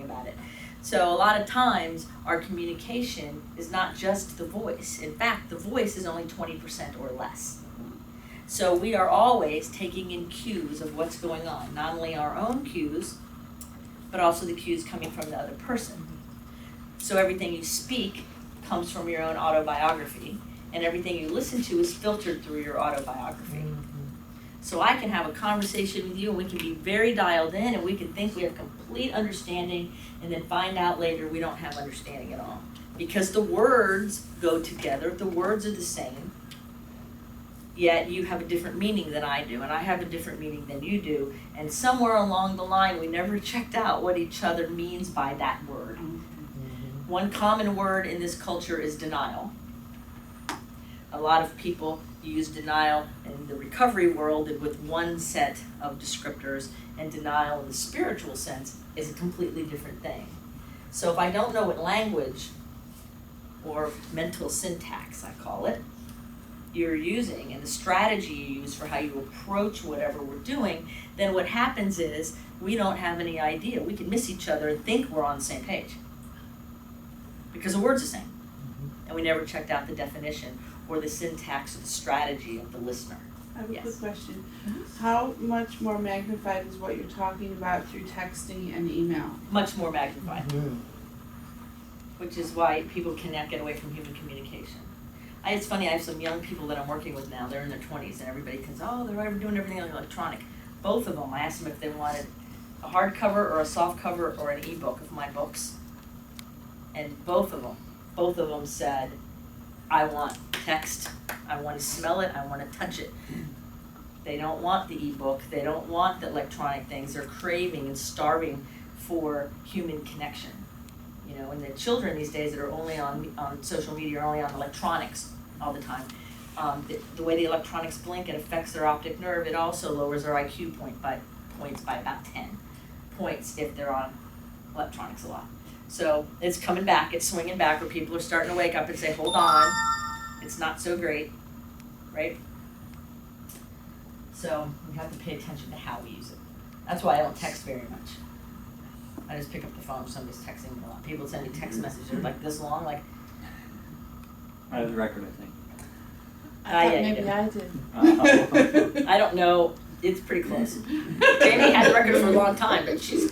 about it. So a lot of times our communication is not just the voice. In fact, the voice is only 20% or less. So we are always taking in cues of what's going on, not only our own cues, but also the cues coming from the other person. So everything you speak comes from your own autobiography, and everything you listen to is filtered through your autobiography. So I can have a conversation with you, and we can be very dialed in, and we can think we have complete understanding, and then find out later we don't have understanding at all. Because the words go together, the words are the same, yet you have a different meaning than I do, and I have a different meaning than you do, and somewhere along the line we never checked out what each other means by that word. One common word in this culture is denial. A lot of people use denial in the recovery world with one set of descriptors, and denial in the spiritual sense is a completely different thing. So if I don't know what language or mental syntax, I call it, you're using, and the strategy you use for how you approach whatever we're doing, then what happens is we don't have any idea. We can miss each other and think we're on the same page because the word's the same, and we never checked out the definition or the syntax or the strategy of the listener. I have a Yes. quick question. How much more magnified is what you're talking about through texting and email? Much more magnified, which is why people cannot get away from human communication. It's funny, I have some young people that I'm working with now, they're in their 20s, and everybody thinks, oh, they're doing everything electronic. Both of them, I asked them if they wanted a hardcover or a soft cover or an ebook of my books. And both of them said, I want text, I want to smell it, I want to touch it. They don't want the ebook, they don't want the electronic things, they're craving and starving for human connection. You know, and the children these days that are only on social media are only on electronics all the time. The way the electronics blink, it affects their optic nerve. It also lowers their IQ points by about 10 points if they're on electronics a lot. So it's coming back, it's swinging back, where people are starting to wake up and say, hold on, it's not so great, right? So we have to pay attention to how we use it. That's why I don't text very much. I just pick up the phone if somebody's texting me a lot. People send me text messages like this long, like. I have the record, I think. I thought yeah, maybe you I did. I don't know. It's pretty close. Jamie had the record for a long time, but she's.